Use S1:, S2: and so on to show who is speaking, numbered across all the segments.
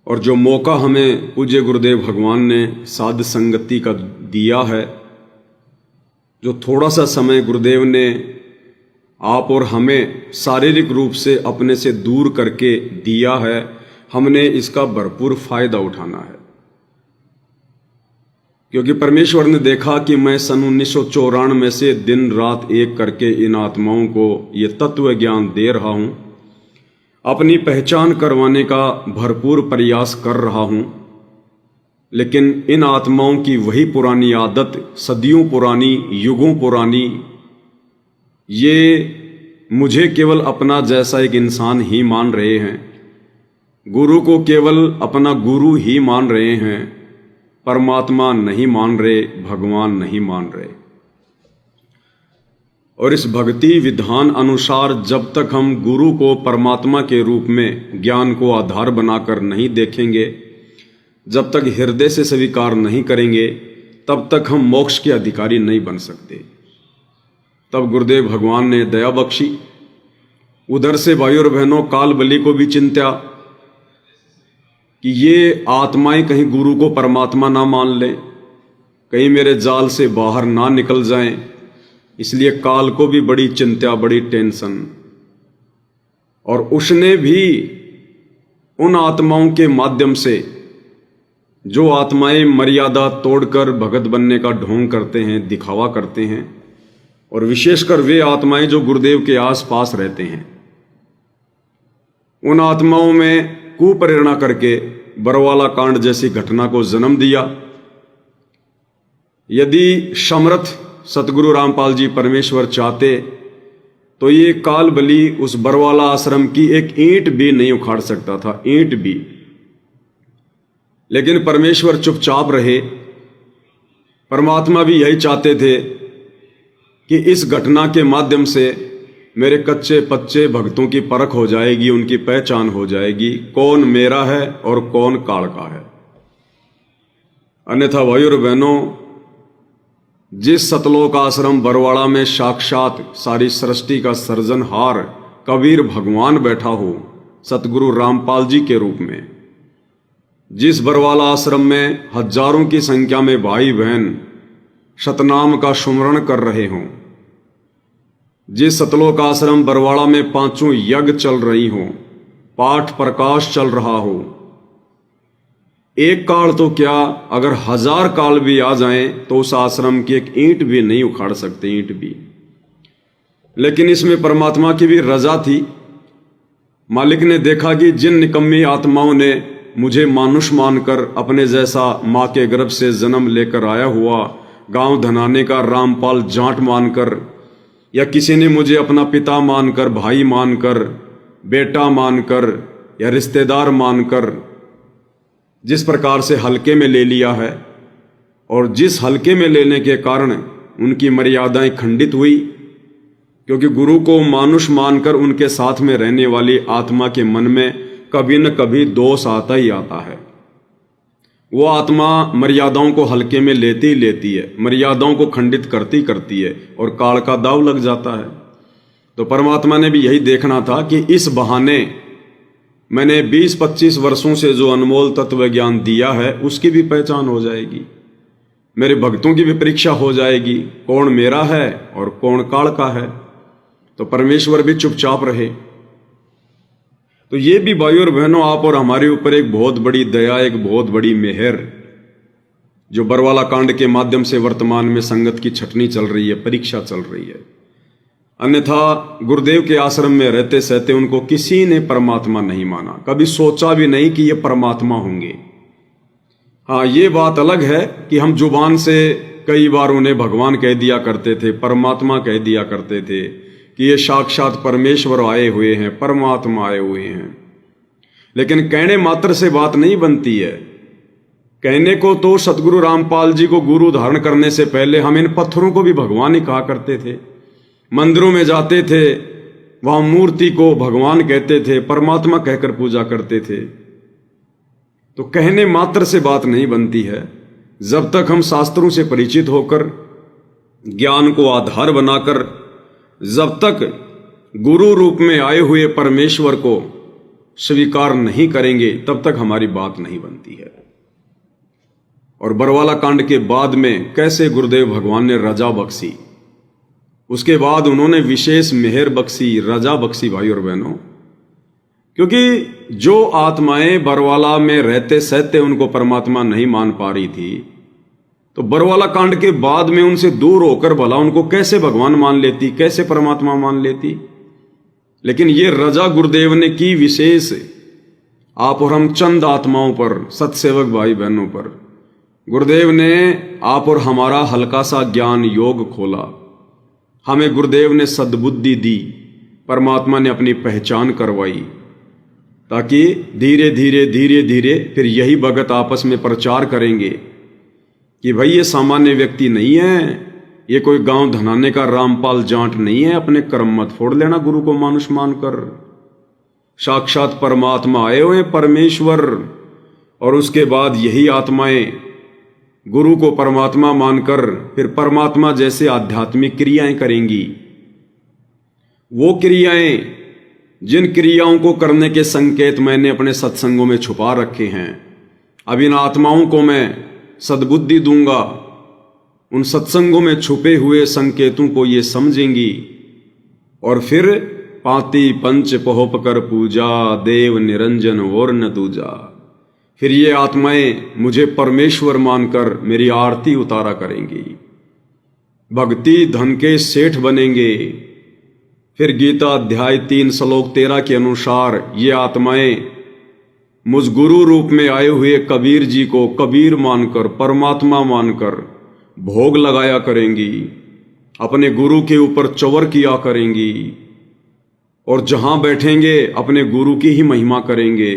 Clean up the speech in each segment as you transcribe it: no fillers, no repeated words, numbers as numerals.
S1: और जो मौका हमें पूज्य गुरुदेव भगवान ने साध संगति का दिया है, जो थोड़ा सा समय गुरुदेव ने आप और हमें शारीरिक रूप से अपने से दूर करके दिया है, हमने इसका भरपूर फायदा उठाना है। क्योंकि परमेश्वर ने देखा कि मैं सन 1994 से दिन रात एक करके इन आत्माओं को ये तत्व ज्ञान दे रहा हूं, अपनी पहचान करवाने का भरपूर प्रयास कर रहा हूं, लेकिन इन आत्माओं की वही पुरानी आदत, सदियों पुरानी, युगों पुरानी, ये मुझे केवल अपना जैसा एक इंसान ही मान रहे हैं, गुरु को केवल अपना गुरु ही मान रहे हैं, परमात्मा नहीं मान रहे, भगवान नहीं मान रहे। और इस भक्ति विधान अनुसार जब तक हम गुरु को परमात्मा के रूप में ज्ञान को आधार बनाकर नहीं देखेंगे, जब तक हृदय से स्वीकार नहीं करेंगे, तब तक हम मोक्ष के अधिकारी नहीं बन सकते। तब गुरुदेव भगवान ने दया बख्शी। उधर से भाइयों और बहनों, काल बलि को भी चिंता कि ये आत्माएं कहीं गुरु को परमात्मा ना मान लें, कहीं मेरे जाल से बाहर ना निकल जाएं, इसलिए काल को भी बड़ी चिंता, बड़ी टेंशन। और उसने भी उन आत्माओं के माध्यम से, जो आत्माएं मर्यादा तोड़कर भगत बनने का ढोंग करते हैं, दिखावा करते हैं, और विशेषकर वे आत्माएं जो गुरुदेव के आसपास रहते हैं, उन आत्माओं में कुप्रेरणा करके बरवाला कांड जैसी घटना को जन्म दिया। यदि समर्थ सतगुरु रामपाल जी परमेश्वर चाहते तो ये काल बलि उस बरवाला आश्रम की एक ईंट भी नहीं उखाड़ सकता था, ईंट भी। लेकिन परमेश्वर चुपचाप रहे। परमात्मा भी यही चाहते थे कि इस घटना के माध्यम से मेरे कच्चे पच्चे भक्तों की परख हो जाएगी, उनकी पहचान हो जाएगी, कौन मेरा है और कौन काल का है। अन्यथा भाइयों और बहनों, जिस सतलोक आश्रम बरवाड़ा में साक्षात सारी सृष्टि का सृजनहार कबीर भगवान बैठा हो, सतगुरु रामपाल जी के रूप में, जिस बरवाला आश्रम में हजारों की संख्या में भाई बहन सतनाम का सुमरण कर रहे हों, जिस सतलोक आश्रम बरवाड़ा में 5 यज्ञ चल रही हों, पाठ प्रकाश चल रहा हो, एक काल तो क्या अगर 1000 काल भी आ जाएं तो उस आश्रम की एक ईंट भी नहीं उखाड़ सकते, ईंट भी। लेकिन इसमें परमात्मा की भी रजा थी। मालिक ने देखा कि जिन निकम्मी आत्माओं ने मुझे मानुष मानकर, अपने जैसा माँ के गर्भ से जन्म लेकर आया हुआ गांव धनाने का रामपाल जाट मानकर, या किसी ने मुझे अपना पिता मानकर, भाई मानकर, बेटा मानकर या रिश्तेदार मानकर जिस प्रकार से हल्के में ले लिया है, और जिस हल्के में लेने के कारण उनकी मर्यादाएं खंडित हुई, क्योंकि गुरु को मानुष मानकर उनके साथ में रहने वाली आत्मा के मन में कभी न कभी दोष आता ही आता है। वो आत्मा मर्यादाओं को हल्के में लेती ही लेती है, मर्यादाओं को खंडित करती करती है, और काल का दाव लग जाता है। तो परमात्मा ने भी यही देखना था कि इस बहाने मैंने 20-25 वर्षों से जो अनमोल तत्व ज्ञान दिया है, उसकी भी पहचान हो जाएगी, मेरे भक्तों की भी परीक्षा हो जाएगी, कौन मेरा है और कौन काल का है। तो परमेश्वर भी चुपचाप रहे। तो ये भी भाइयों और बहनों, आप और हमारे ऊपर एक बहुत बड़ी दया, एक बहुत बड़ी मेहर, जो बरवाला कांड के माध्यम से वर्तमान में संगत की छटनी चल रही है, परीक्षा चल रही है। अन्यथा गुरुदेव के आश्रम में रहते सहते उनको किसी ने परमात्मा नहीं माना, कभी सोचा भी नहीं कि ये परमात्मा होंगे। हाँ, ये बात अलग है कि हम जुबान से कई बार उन्हें भगवान कह दिया करते थे, परमात्मा कह दिया करते थे कि ये साक्षात परमेश्वर आए हुए हैं, परमात्मा आए हुए हैं। लेकिन कहने मात्र से बात नहीं बनती है। कहने को तो सतगुरु रामपाल जी को गुरु धारण करने से पहले हम इन पत्थरों को भी भगवान ही कहा करते थे। मंदिरों में जाते थे, वहां मूर्ति को भगवान कहते थे, परमात्मा कहकर पूजा करते थे। तो कहने मात्र से बात नहीं बनती है। जब तक हम शास्त्रों से परिचित होकर, ज्ञान को आधार बनाकर, जब तक गुरु रूप में आए हुए परमेश्वर को स्वीकार नहीं करेंगे तब तक हमारी बात नहीं बनती है। और बरवाला कांड के बाद में कैसे गुरुदेव भगवान ने रजा बख्शी, उसके बाद उन्होंने विशेष मेहर बख्शी, रजा बख्शी भाई और बहनों, क्योंकि जो आत्माएं बरवाला में रहते सहते उनको परमात्मा नहीं मान पा रही थी, तो बरवाला कांड के बाद में उनसे दूर होकर भला उनको कैसे भगवान मान लेती, कैसे परमात्मा मान लेती। लेकिन ये रजा गुरुदेव ने की विशेष आप और हम चंद आत्माओं पर, सत्सेवक भाई बहनों पर। गुरुदेव ने आप और हमारा हल्का सा ज्ञान योग खोला, हमें गुरुदेव ने सद्बुद्धि दी, परमात्मा ने अपनी पहचान करवाई, ताकि धीरे धीरे धीरे धीरे फिर यही भगत आपस में प्रचार करेंगे कि भाई ये सामान्य व्यक्ति नहीं है, ये कोई गांव धनाने का रामपाल जाट नहीं है, अपने कर्म मत फोड़ लेना गुरु को मानुष मानकर। साक्षात परमात्मा आए हुए परमेश्वर, और उसके बाद यही आत्माएं गुरु को परमात्मा मानकर फिर परमात्मा जैसे आध्यात्मिक क्रियाएं करेंगी। वो क्रियाएं, जिन क्रियाओं को करने के संकेत मैंने अपने सत्संगों में छुपा रखे हैं, अब इन आत्माओं को मैं सद्बुद्धि दूंगा, उन सत्संगों में छुपे हुए संकेतों को ये समझेंगी, और फिर पाती पंच पहोप कर पूजा, देव निरंजन और न दूजा। फिर ये आत्माएं मुझे परमेश्वर मानकर मेरी आरती उतारा करेंगी, भक्ति धन के सेठ बनेंगे। फिर गीता अध्याय 3 श्लोक 13 के अनुसार ये आत्माएं मुझ गुरु रूप में आए हुए कबीर जी को कबीर मानकर, परमात्मा मानकर भोग लगाया करेंगी, अपने गुरु के ऊपर चवर किया करेंगी, और जहां बैठेंगे अपने गुरु की ही महिमा करेंगे,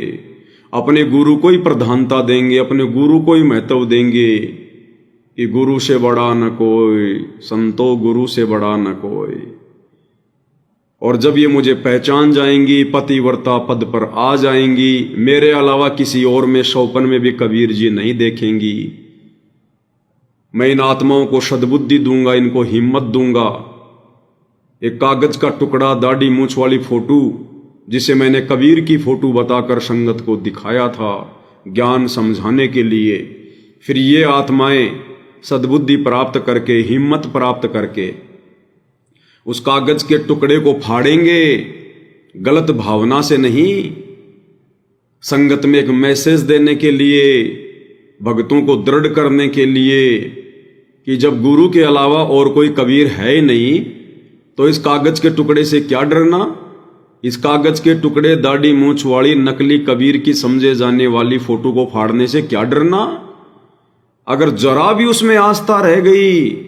S1: अपने गुरु को ही प्रधानता देंगे, अपने गुरु को ही महत्व देंगे कि गुरु से बड़ा न कोई, संतो गुरु से बड़ा न कोई। और जब ये मुझे पहचान जाएंगी, पतिव्रता पद पर आ जाएंगी, मेरे अलावा किसी और में शौपन में भी कबीर जी नहीं देखेंगी। मैं इन आत्माओं को सद्बुद्धि दूंगा, इनको हिम्मत दूंगा। एक कागज का टुकड़ा, दाढ़ी मूंछ वाली फोटो, जिसे मैंने कबीर की फोटो बताकर संगत को दिखाया था ज्ञान समझाने के लिए। फिर ये आत्माएं सद्बुद्धि प्राप्त करके, हिम्मत प्राप्त करके उस कागज के टुकड़े को फाड़ेंगे, गलत भावना से नहीं, संगत में एक मैसेज देने के लिए, भक्तों को दृढ़ करने के लिए कि जब गुरु के अलावा और कोई कबीर है ही नहीं, तो इस कागज के टुकड़े से क्या डरना। इस कागज के टुकड़े, दाढ़ी मूंछ वाली नकली कबीर की समझे जाने वाली फोटो को फाड़ने से क्या डरना। अगर जरा भी उसमें आस्था रह गई,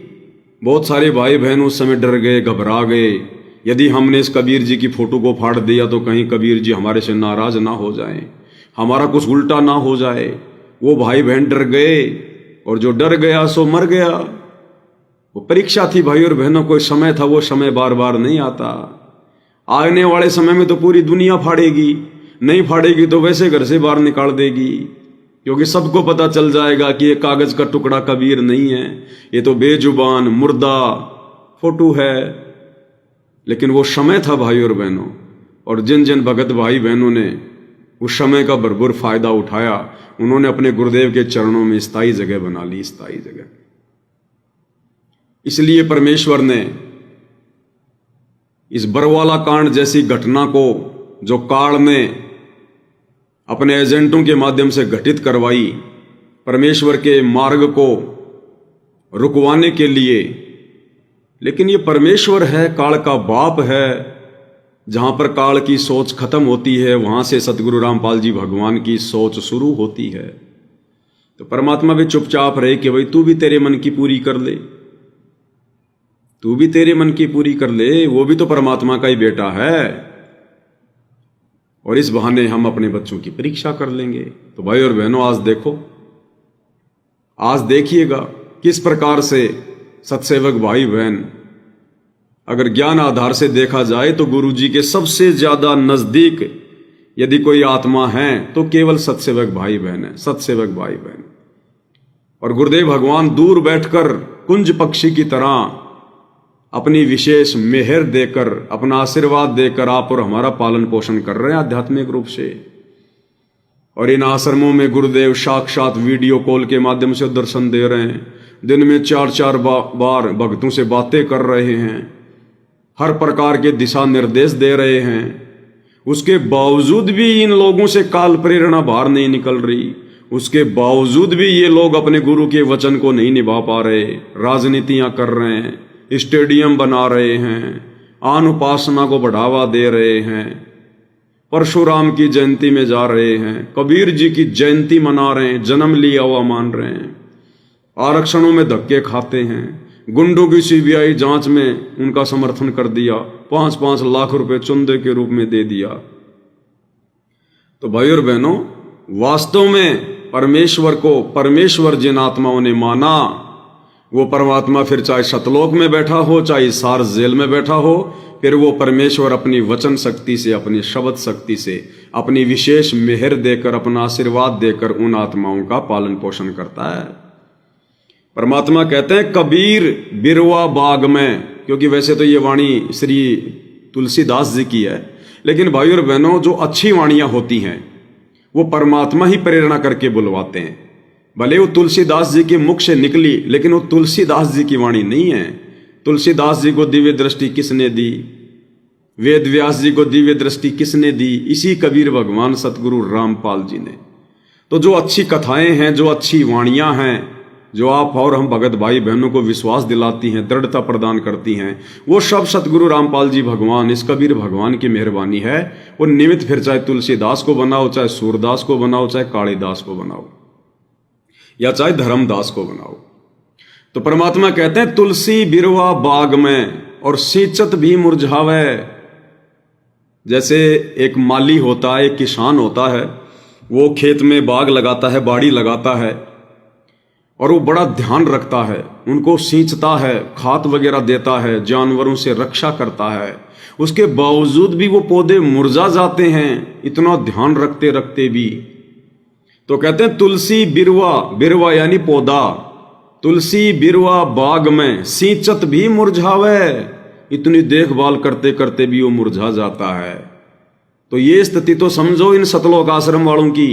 S1: बहुत सारे भाई बहन उस समय डर गए, घबरा गए, यदि हमने इस कबीर जी की फोटो को फाड़ दिया तो कहीं कबीर जी हमारे से नाराज ना हो जाएं, हमारा कुछ उल्टा ना हो जाए। वो भाई बहन डर गए, और जो डर गया सो मर गया। वो परीक्षा थी भाई और बहनों, कोई समय था, वो समय बार बार नहीं आता। आने वाले समय में तो पूरी दुनिया फाड़ेगी, नहीं फाड़ेगी तो वैसे घर से बाहर निकाल देगी, क्योंकि सबको पता चल जाएगा कि ये कागज का टुकड़ा कबीर नहीं है, ये तो बेजुबान मुर्दा फोटो है। लेकिन वो समय था भाई और बहनों, और जिन जिन भगत भाई बहनों ने उस समय का भरपूर फायदा उठाया, उन्होंने अपने गुरुदेव के चरणों में स्थायी जगह बना ली, स्थायी जगह। इसलिए परमेश्वर ने इस बरवाला कांड जैसी घटना को, जो काल ने अपने एजेंटों के माध्यम से घटित करवाई, परमेश्वर के मार्ग को रुकवाने के लिए। लेकिन ये परमेश्वर है, काल का बाप है। जहां पर काल की सोच खत्म होती है, वहां से सतगुरु रामपाल जी भगवान की सोच शुरू होती है। तो परमात्मा भी चुपचाप रहे कि भाई तू भी तेरे मन की पूरी कर ले, तू भी तेरे मन की पूरी कर ले, वो भी तो परमात्मा का ही बेटा है। और इस बहाने हम अपने बच्चों की परीक्षा कर लेंगे। तो भाई और बहनों, आज देखो, आज देखिएगा किस प्रकार से सत्सेवक भाई बहन, अगर ज्ञान आधार से देखा जाए तो गुरु जी के सबसे ज्यादा नजदीक यदि कोई आत्मा है तो केवल सत्सेवक भाई बहन है, सत्सेवक भाई बहन। और गुरुदेव भगवान दूर बैठकर कुंज पक्षी की तरह अपनी विशेष मेहर देकर, अपना आशीर्वाद देकर आप और हमारा पालन पोषण कर रहे हैं आध्यात्मिक रूप से। और इन आश्रमों में गुरुदेव साक्षात वीडियो कॉल के माध्यम से दर्शन दे रहे हैं, दिन में 4-4 बार भक्तों से बातें कर रहे हैं, हर प्रकार के दिशा निर्देश दे रहे हैं। उसके बावजूद भी इन लोगों से काल प्रेरणा बाहर नहीं निकल रही, उसके बावजूद भी ये लोग अपने गुरु के वचन को नहीं निभा पा रहे, राजनीतियां कर रहे हैं, स्टेडियम बना रहे हैं, आन उपासना को बढ़ावा दे रहे हैं, परशुराम की जयंती में जा रहे हैं, कबीर जी की जयंती मना रहे हैं, जन्म लिया हुआ मान रहे हैं, आरक्षणों में धक्के खाते हैं, गुंडों की सीबीआई जांच में उनका समर्थन कर दिया, 5-5 लाख रुपए चंदे के रूप में दे दिया। तो भाई और बहनों, वास्तव में परमेश्वर को परमेश्वर जिन आत्माओं ने माना, वो परमात्मा फिर चाहे सतलोक में बैठा हो, चाहे सार जेल में बैठा हो, फिर वो परमेश्वर अपनी वचन शक्ति से, अपनी शब्द शक्ति से, अपनी विशेष मेहर देकर, अपना आशीर्वाद देकर उन आत्माओं का पालन पोषण करता है। परमात्मा कहते हैं कबीर बिरवा बाग में, क्योंकि वैसे तो ये वाणी श्री तुलसीदास जी की है, लेकिन भाई और बहनों, जो अच्छी वाणियां होती हैं वो परमात्मा ही प्रेरणा करके बुलवाते हैं। भले वो तुलसीदास जी के मुख से निकली, लेकिन वो तुलसीदास जी की वाणी नहीं है। तुलसीदास जी को दिव्य दृष्टि किसने दी? वेद व्यास जी को दिव्य दृष्टि किसने दी? इसी कबीर भगवान सतगुरु रामपाल जी ने। तो जो अच्छी कथाएं हैं, जो अच्छी वाणियां हैं, जो आप और हम भगत भाई बहनों को विश्वास दिलाती हैं, दृढ़ता प्रदान करती हैं, वो सब सतगुरु रामपाल जी भगवान, इस कबीर भगवान की मेहरबानी है। वो निमित्त फिर चाहे तुलसीदास को बनाओ, चाहे सूरदास को बनाओ, चाहे कालिदास को बनाओ, या चाहे धर्मदास को बनाओ। तो परमात्मा कहते हैं तुलसी बिरवा बाग में और सींचत भी मुरझावे। जैसे एक माली होता है, एक किसान होता है, वो खेत में बाग लगाता है, बाड़ी लगाता है, और वो बड़ा ध्यान रखता है, उनको सींचता है, खाद वगैरह देता है, जानवरों से रक्षा करता है। उसके बावजूद भी वो पौधे मुरझा जाते हैं, इतना ध्यान रखते रखते भी। तो कहते हैं तुलसी बिरवा, बिरवा यानी पौधा, तुलसी बिरवा बाग में सींचत भी मुरझावे, इतनी देखभाल करते करते भी वो मुरझा जाता है। तो ये स्थिति तो समझो इन सतलोक आश्रम वालों की,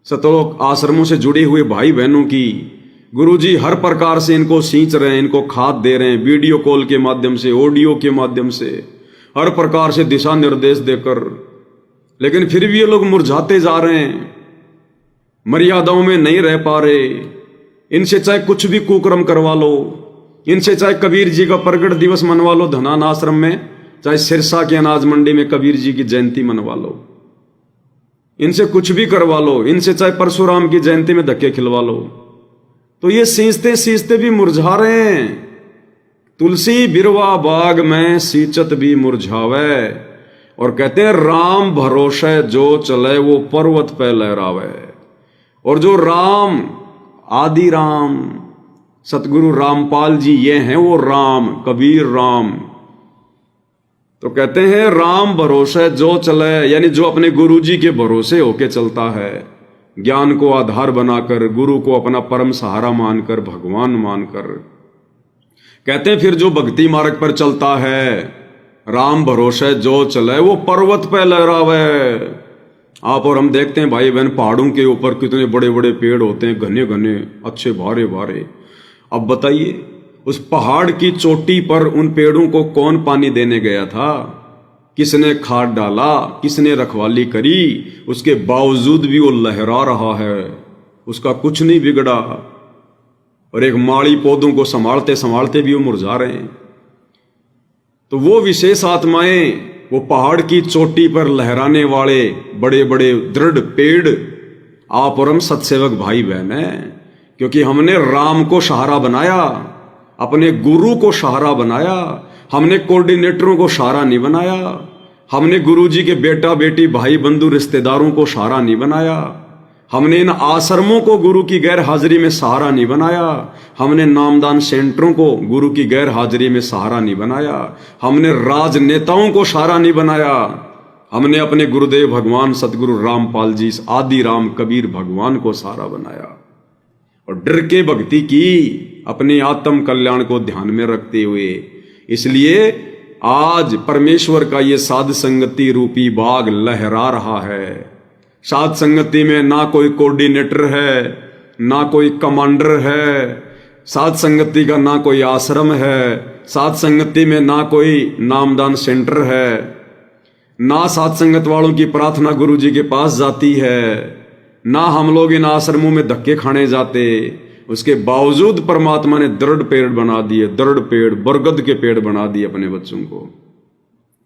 S1: सतलोक आश्रमों से जुड़े हुए भाई बहनों की। गुरुजी हर प्रकार से इनको सींच रहे हैं, इनको खाद दे रहे हैं, वीडियो कॉल के माध्यम से, ऑडियो के माध्यम से, हर प्रकार से दिशा निर्देश देकर, लेकिन फिर भी ये लोग मुरझाते जा रहे हैं, मर्यादाओं में नहीं रह पा रहे। इनसे चाहे कुछ भी कुकर्म करवा लो, इनसे चाहे कबीर जी का प्रगट दिवस मनवा लो धनान आश्रम में, चाहे सिरसा की अनाज मंडी में कबीर जी की जयंती मनवा लो, इनसे कुछ भी करवा लो, इनसे चाहे परशुराम की जयंती में धक्के खिलवा लो, तो ये सींचते सींचते भी मुरझा रहे हैं। तुलसी बिरवा बाग में सींचत भी मुरझावे, और कहते हैं राम भरोसे जो चले वो पर्वत पे लहरावे। और जो राम, आदि राम सतगुरु रामपाल जी ये हैं, वो राम, कबीर राम। तो कहते हैं राम भरोसे जो चले, यानी जो अपने गुरु जी के भरोसे होके चलता है, ज्ञान को आधार बनाकर, गुरु को अपना परम सहारा मानकर, भगवान मानकर। कहते हैं फिर जो भक्ति मार्ग पर चलता है, राम भरोसे जो चले वो पर्वत पे लहरावे। आप और हम देखते हैं भाई बहन, पहाड़ों के ऊपर कितने बड़े बड़े पेड़ होते हैं, घने घने, अच्छे भारे भारे। अब बताइए उस पहाड़ की चोटी पर उन पेड़ों को कौन पानी देने गया था? किसने खाद डाला, किसने रखवाली करी? उसके बावजूद भी वो लहरा रहा है, उसका कुछ नहीं बिगड़ा। और एक माली पौधों को संभालते संभालते भी वो मुरझा रहे हैं। तो वो विशेष आत्माएं, वो पहाड़ की चोटी पर लहराने वाले बड़े बड़े दृढ़ पेड़ आप और हम सत्सेवक भाई बहन हैं, क्योंकि हमने राम को सहारा बनाया, अपने गुरु को सहारा बनाया। हमने कोऑर्डिनेटरों को सहारा नहीं बनाया, हमने गुरुजी के बेटा बेटी भाई बंधु रिश्तेदारों को सहारा नहीं बनाया, हमने इन आश्रमों को गुरु की गैर हाजिरी में सहारा नहीं बनाया, हमने नामदान सेंटरों को गुरु की गैर हाजिरी में सहारा नहीं बनाया, हमने राजनेताओं को सहारा नहीं बनाया, हमने अपने गुरुदेव भगवान सतगुरु रामपाल जी, इस आदि राम कबीर भगवान को सहारा बनाया। और डर के भक्ति की, अपने आत्म कल्याण को ध्यान में रखते हुए। इसलिए आज परमेश्वर का ये साध संगति रूपी बाग लहरा रहा है, साध संगति में ना कोई कोऑर्डिनेटर है, ना कोई कमांडर है, साध संगति का ना कोई आश्रम है, साध संगति में ना कोई नामदान सेंटर है, ना साध संगत वालों की प्रार्थना गुरु जी के पास जाती है, ना हम लोग इन आश्रमों में धक्के खाने जाते। उसके बावजूद परमात्मा ने दृढ़ पेड़ बना दिए, दृढ़ पेड़, बरगद के पेड़ बना दिए अपने बच्चों को।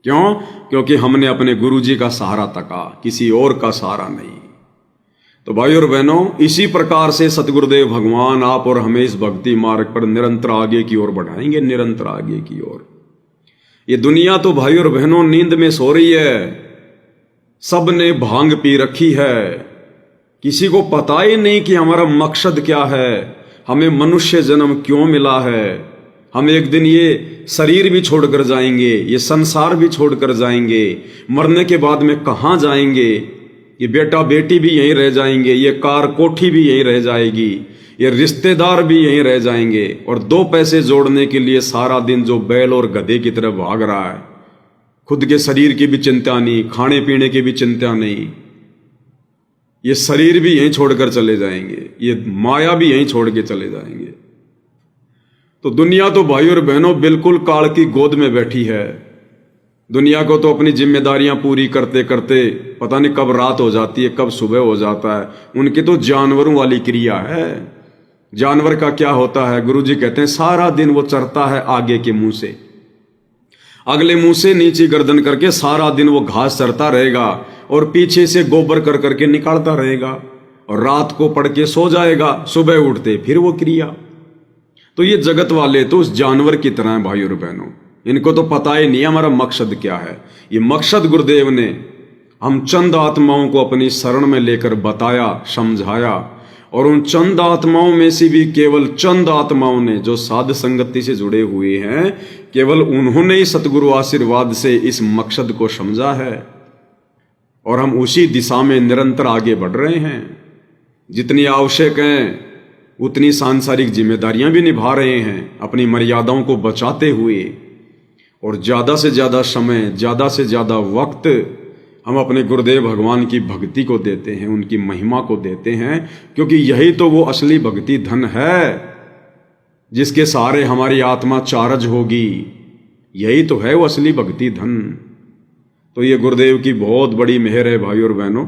S1: क्यों? क्योंकि हमने अपने गुरु जी का सहारा तका, किसी और का सहारा नहीं। तो भाई और बहनों, इसी प्रकार से सतगुरुदेव भगवान आप और हमें इस भक्ति मार्ग पर निरंतर आगे की ओर बढ़ाएंगे, निरंतर आगे की ओर। ये दुनिया तो भाई और बहनों नींद में सो रही है, सब ने भांग पी रखी है, किसी को पता ही नहीं कि हमारा मकसद क्या है, हमें मनुष्य जन्म क्यों मिला है। हम एक दिन ये शरीर भी छोड़कर जाएंगे, ये संसार भी छोड़कर जाएंगे, मरने के बाद में कहाँ जाएंगे, ये बेटा बेटी भी यहीं रह जाएंगे, ये कार कोठी भी यहीं रह जाएगी, ये रिश्तेदार भी यहीं रह जाएंगे। और दो पैसे जोड़ने के लिए सारा दिन जो बैल और गधे की तरह भाग रहा है, खुद के शरीर की भी चिंता नहीं, खाने पीने की भी चिंता नहीं, ये शरीर भी यहीं छोड़कर चले जाएंगे, ये माया भी यहीं छोड़ के चले जाएंगे। तो दुनिया तो भाई और बहनों बिल्कुल काल की गोद में बैठी है। दुनिया को तो अपनी जिम्मेदारियां पूरी करते करते पता नहीं कब रात हो जाती है, कब सुबह हो जाता है। उनकी तो जानवरों वाली क्रिया है। जानवर का क्या होता है, गुरुजी कहते हैं सारा दिन वो चरता है आगे के मुंह से, अगले मुंह से नीचे गर्दन करके सारा दिन वो घास चरता रहेगा और पीछे से गोबर कर करके निकालता रहेगा और रात को पड़ के सो जाएगा, सुबह उठते फिर वो क्रिया। तो ये जगत वाले तो उस जानवर की तरह है भाई और बहनों, इनको तो पता ही नहीं हमारा मकसद क्या है। ये मकसद गुरुदेव ने हम चंद आत्माओं को अपनी शरण में लेकर बताया, समझाया, और उन चंद आत्माओं में से भी केवल चंद आत्माओं ने जो साध संगति से जुड़े हुए हैं, केवल उन्होंने ही सतगुरु आशीर्वाद से इस मकसद को समझा है और हम उसी दिशा में निरंतर आगे बढ़ रहे हैं। जितनी आवश्यक हैं उतनी सांसारिक जिम्मेदारियां भी निभा रहे हैं अपनी मर्यादाओं को बचाते हुए, और ज़्यादा से ज़्यादा समय, ज़्यादा से ज़्यादा वक्त हम अपने गुरुदेव भगवान की भक्ति को देते हैं, उनकी महिमा को देते हैं, क्योंकि यही तो वो असली भक्ति धन है जिसके सहारे हमारी आत्मा चार्ज होगी। यही तो है वो असली भक्ति धन। तो ये गुरुदेव की बहुत बड़ी मेहर है भाई और बहनों।